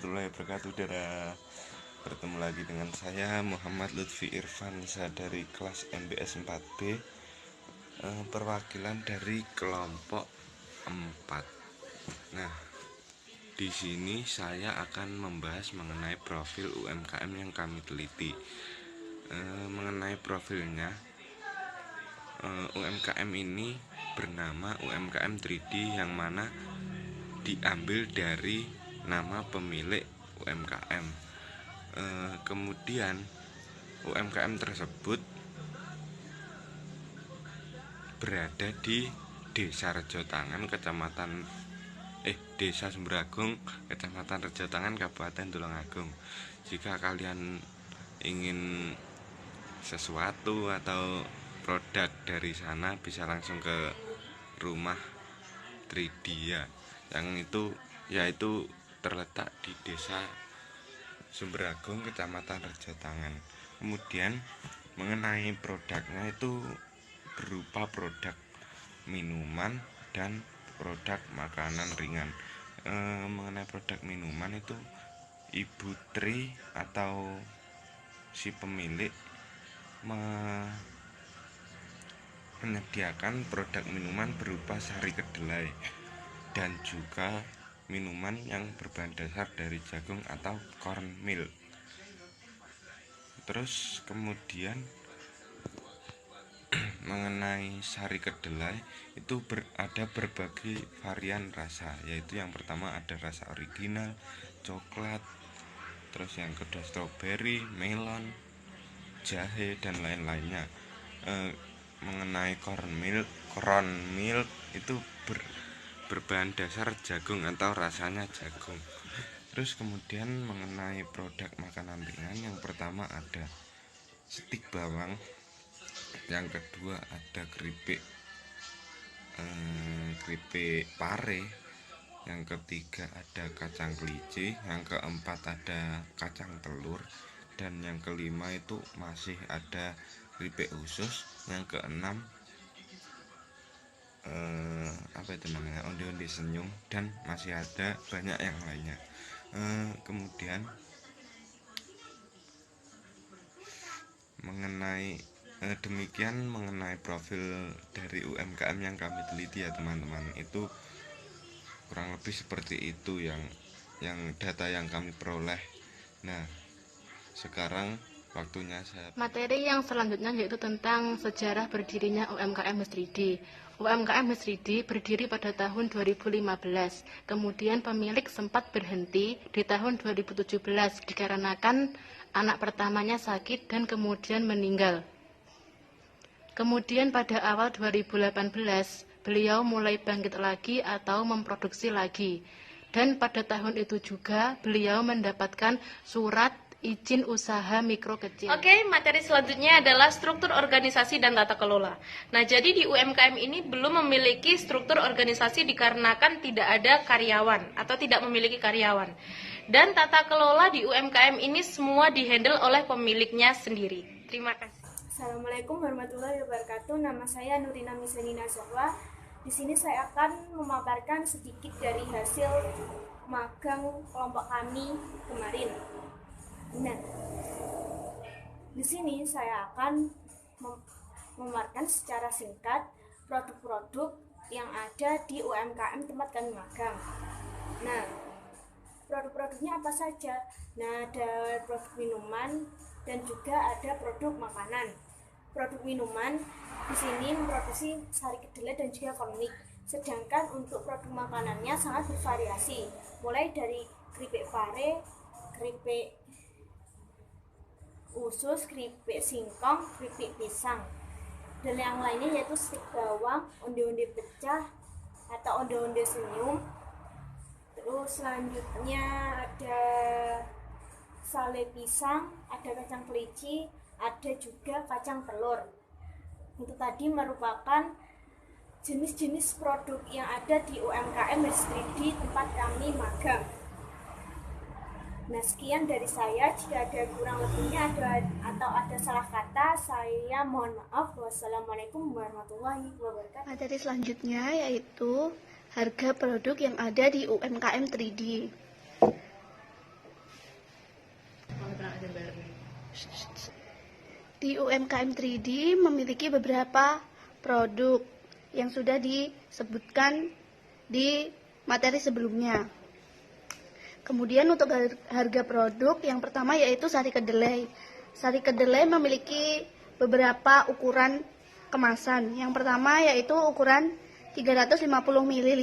warahmatullahi wabarakatuh. Bertemu lagi dengan saya Muhammad Lutfi Irfansa dari kelas MBS 4B, perwakilan dari kelompok 4. Nah, di sini saya akan membahas mengenai profil UMKM yang kami teliti. Mengenai profilnya, UMKM ini bernama UMKM 3D, yang mana diambil dari nama pemilik UMKM. Kemudian UMKM tersebut berada di Desa Rejotangan, Desa Sumber-Agung, Kecamatan Rejotangan, Kabupaten Tulungagung. Jika kalian ingin sesuatu atau produk dari sana, bisa langsung ke rumah 3D ya, yaitu terletak di Desa Sumber-Agung, Kecamatan Rejotangan. Kemudian mengenai produknya itu berupa produk minuman dan produk makanan ringan. Mengenai produk minuman itu Ibu Tri atau si pemilik menyediakan produk minuman berupa sari kedelai dan juga minuman yang berbahan dasar dari jagung atau cornmeal. Terus kemudian mengenai sari kedelai itu ada berbagai varian rasa, yaitu yang pertama ada rasa original, coklat, terus yang kedua strawberry, melon, jahe, dan lain-lainnya. Mengenai cornmeal itu berbahan dasar jagung atau rasanya jagung. Terus kemudian mengenai produk makanan ringan, yang pertama ada stik bawang, yang kedua ada keripik pare, yang ketiga ada kacang kelinci, yang keempat ada kacang telur, dan yang kelima itu masih ada keripik usus, yang keenam onde-onde senyum, dan masih ada banyak yang lainnya. Kemudian demikian mengenai profil dari UMKM yang kami teliti ya teman-teman. Itu kurang lebih seperti itu yang data yang kami peroleh. Nah, sekarang waktunya materi yang selanjutnya, yaitu tentang sejarah berdirinya UMKM Mas3D. UMKM Mas3D berdiri pada tahun 2015. Kemudian pemilik sempat berhenti di tahun 2017 dikarenakan anak pertamanya sakit dan kemudian meninggal. Kemudian pada awal 2018 beliau mulai bangkit lagi atau memproduksi lagi. Dan pada tahun itu juga beliau mendapatkan surat izin usaha mikro kecil. Oke, materi selanjutnya adalah struktur organisasi dan tata kelola. Nah, jadi di UMKM ini belum memiliki struktur organisasi dikarenakan tidak ada karyawan atau tidak memiliki karyawan. Dan tata kelola di UMKM ini semua dihandle oleh pemiliknya sendiri. Terima kasih. Assalamualaikum warahmatullahi wabarakatuh. Nama saya Nurina Misanina Zahwa. Di sini saya akan memaparkan sedikit dari hasil magang kelompok kami kemarin. Nah, di sini saya akan memaparkan secara singkat produk-produk yang ada di UMKM tempat kami magang. Nah, produk-produknya apa saja? Nah, ada produk minuman dan juga ada produk makanan. Produk minuman di sini memproduksi sari kedelai dan juga kornik. Sedangkan untuk produk makanannya sangat bervariasi, mulai dari keripik pare, keripik usus, keripik singkong, keripik pisang, dan yang lainnya yaitu stik bawang, onde-onde pecah atau onde-onde senyum. Terus selanjutnya ada sale pisang, ada kacang kelinci, ada juga kacang telur. Itu tadi merupakan jenis-jenis produk yang ada di UMKM Mas3D tempat kami magang. Nah, sekian dari saya. Jika ada kurang lebihnya atau ada salah kata, saya mohon maaf. Wassalamualaikum warahmatullahi wabarakatuh. Materi selanjutnya yaitu harga produk yang ada di UMKM 3D. Di UMKM 3D memiliki beberapa produk yang sudah disebutkan di materi sebelumnya. Kemudian untuk harga produk, yang pertama yaitu sari kedelai. Sari kedelai memiliki beberapa ukuran kemasan. Yang pertama yaitu ukuran 350 ml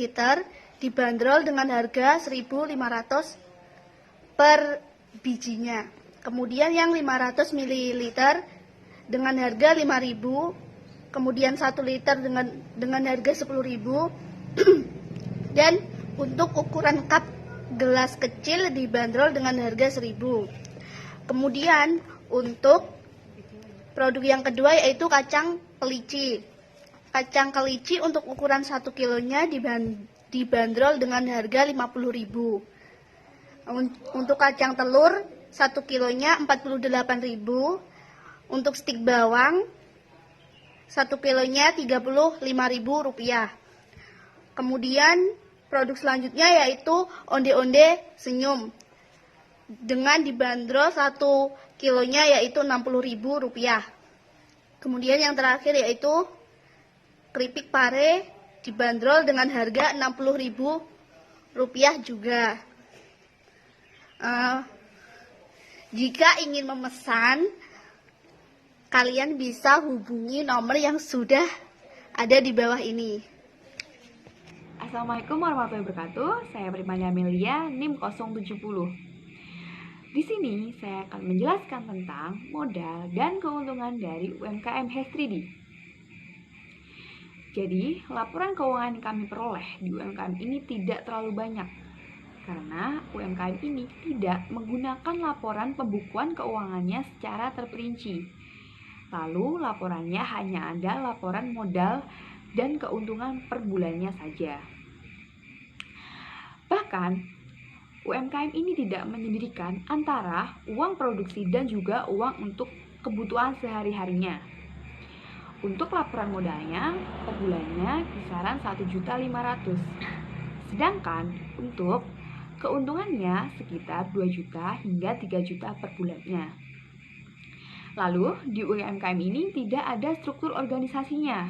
dibanderol dengan harga 1.500 per bijinya. Kemudian yang 500 ml dengan harga 5.000, kemudian 1 liter dengan harga 10.000 dan untuk ukuran cup gelas kecil dibanderol dengan harga 1.000. Kemudian untuk produk yang kedua yaitu kacang kelici. Kacang kelici untuk ukuran 1 kilonya dibanderol dengan harga 50.000. Untuk kacang telur 1 kilonya 48.000. Untuk stik bawang 1 kilonya Rp35.000. Kemudian produk selanjutnya yaitu onde-onde senyum dengan dibanderol 1 kilonya yaitu Rp60.000. Kemudian yang terakhir yaitu keripik pare dibanderol dengan harga Rp60.000 juga. Jika ingin memesan, kalian bisa hubungi nomor yang sudah ada di bawah ini. Assalamualaikum warahmatullahi wabarakatuh. Saya Primanya Amelia, NIM 070. Di sini saya akan menjelaskan tentang modal dan keuntungan dari UMKM Has3D. Jadi, laporan keuangan yang kami peroleh di UMKM ini tidak terlalu banyak, karena UMKM ini tidak menggunakan laporan pembukuan keuangannya secara terperinci. Lalu, laporannya hanya ada laporan modal dan keuntungan per bulannya saja. Bahkan, UMKM ini tidak menyendirikan antara uang produksi dan juga uang untuk kebutuhan sehari-harinya. Untuk laporan modalnya, per bulannya kisaran 1.500.000. Sedangkan untuk keuntungannya sekitar 2 juta hingga 3 juta per bulannya. Lalu, di UMKM ini tidak ada struktur organisasinya.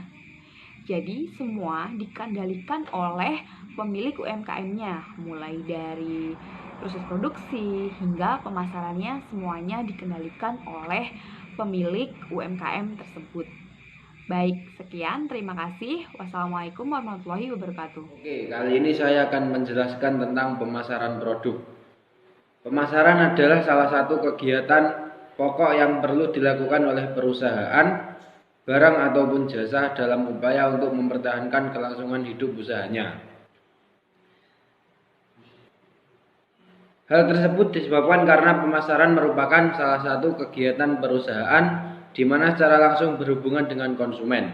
Jadi, semua dikendalikan oleh pemilik UMKM-nya, mulai dari proses produksi hingga pemasarannya semuanya dikendalikan oleh pemilik UMKM tersebut. Baik, sekian, terima kasih. Wassalamualaikum warahmatullahi wabarakatuh. Oke, kali ini saya akan menjelaskan tentang pemasaran produk. Pemasaran adalah salah satu kegiatan pokok yang perlu dilakukan oleh perusahaan, barang ataupun jasa dalam upaya untuk mempertahankan kelangsungan hidup usahanya. Hal tersebut disebabkan karena pemasaran merupakan salah satu kegiatan perusahaan di mana secara langsung berhubungan dengan konsumen.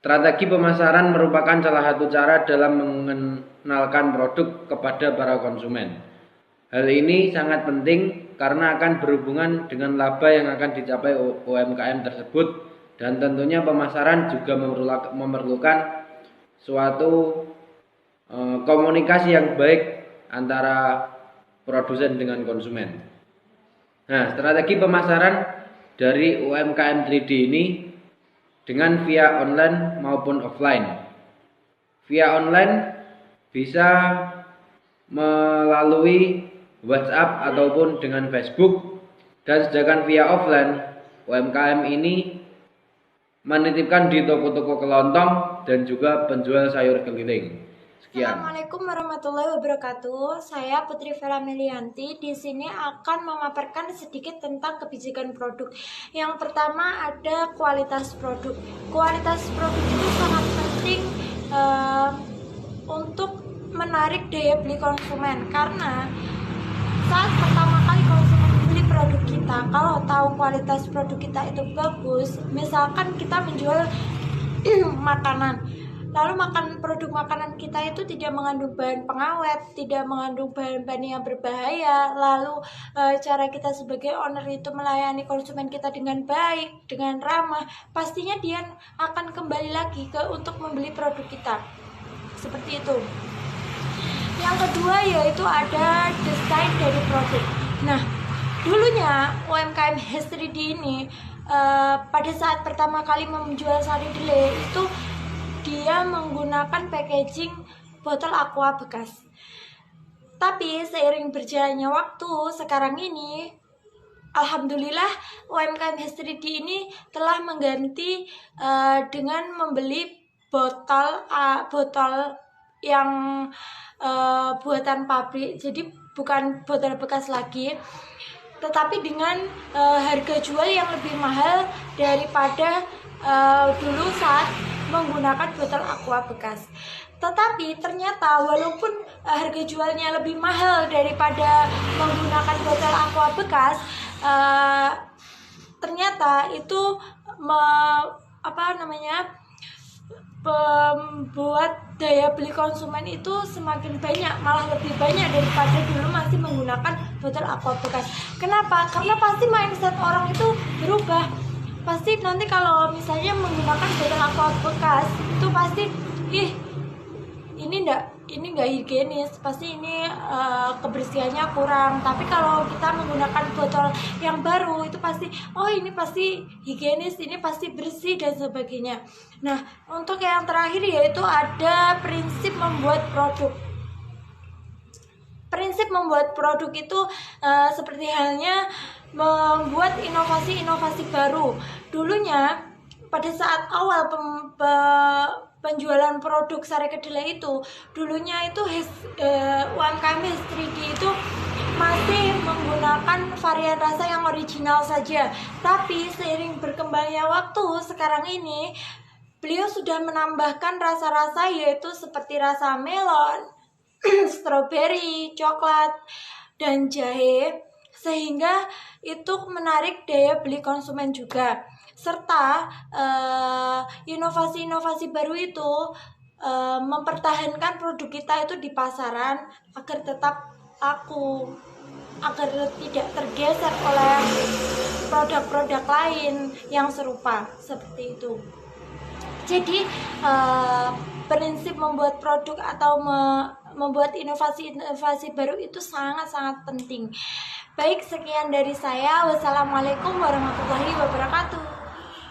Strategi pemasaran merupakan salah satu cara dalam mengenalkan produk kepada para konsumen. Hal ini sangat penting karena akan berhubungan dengan laba yang akan dicapai UMKM tersebut, dan tentunya pemasaran juga memerlukan suatu komunikasi yang baik antara produsen dengan konsumen. Nah, strategi pemasaran dari UMKM 3D ini dengan via online maupun offline. Via online bisa melalui WhatsApp ataupun dengan Facebook, dan sedangkan via offline UMKM ini menitipkan di toko-toko kelontong dan juga penjual sayur keliling. Sekian. Assalamualaikum warahmatullahi wabarakatuh. Saya Putri Vera Melianti. Di sini akan memaparkan sedikit tentang kebijakan produk. Yang pertama ada kualitas produk. Kualitas produk itu sangat penting untuk menarik daya beli konsumen, karena saat pertama kali konsumen membeli produk kita, kalau tahu kualitas produk kita itu bagus, misalkan kita menjual makanan, lalu produk makanan kita itu tidak mengandung bahan pengawet, tidak mengandung bahan-bahan yang berbahaya, lalu cara kita sebagai owner itu melayani konsumen kita dengan baik, dengan ramah, pastinya dia akan kembali lagi untuk membeli produk kita. Seperti itu. Yang kedua yaitu ada desain dari produk. Nah, Dulunya UMKM H3D ini pada saat pertama kali menjual sari kedelai itu dia menggunakan packaging botol aqua bekas. Tapi seiring berjalannya waktu sekarang ini, alhamdulillah UMKM H3D ini telah mengganti dengan membeli botol yang buatan pabrik. Jadi bukan botol bekas lagi, tetapi dengan harga jual yang lebih mahal daripada dulu saat menggunakan botol aqua bekas. Tetapi ternyata walaupun harga jualnya lebih mahal daripada menggunakan botol aqua bekas, ternyata itu membuat daya beli konsumen itu semakin banyak, malah lebih banyak daripada dulu masih menggunakan botol aqua bekas. Kenapa? Karena pasti mindset orang itu berubah. Pasti nanti kalau misalnya menggunakan botol aqua bekas itu pasti ini enggak higienis, pasti ini kebersihannya kurang. Tapi kalau kita menggunakan botol yang baru itu pasti ini pasti higienis, ini pasti bersih dan sebagainya. Nah, untuk yang terakhir yaitu ada prinsip membuat produk. Prinsip membuat produk itu seperti halnya membuat inovasi-inovasi baru. Dulunya pada saat awal penjualan produk sari kedelai itu, dulunya itu UMKM H3D itu masih menggunakan varian rasa yang original saja. Tapi seiring berkembangnya waktu sekarang ini, beliau sudah menambahkan rasa-rasa yaitu seperti rasa melon, stroberi, coklat, dan jahe, sehingga itu menarik daya beli konsumen juga. Serta inovasi-inovasi baru itu mempertahankan produk kita itu di pasaran agar tetap laku, agar tidak tergeser oleh produk-produk lain yang serupa seperti itu. Jadi prinsip membuat produk atau membuat inovasi-inovasi baru itu sangat-sangat penting. Baik, sekian dari saya. Wassalamualaikum warahmatullahi wabarakatuh.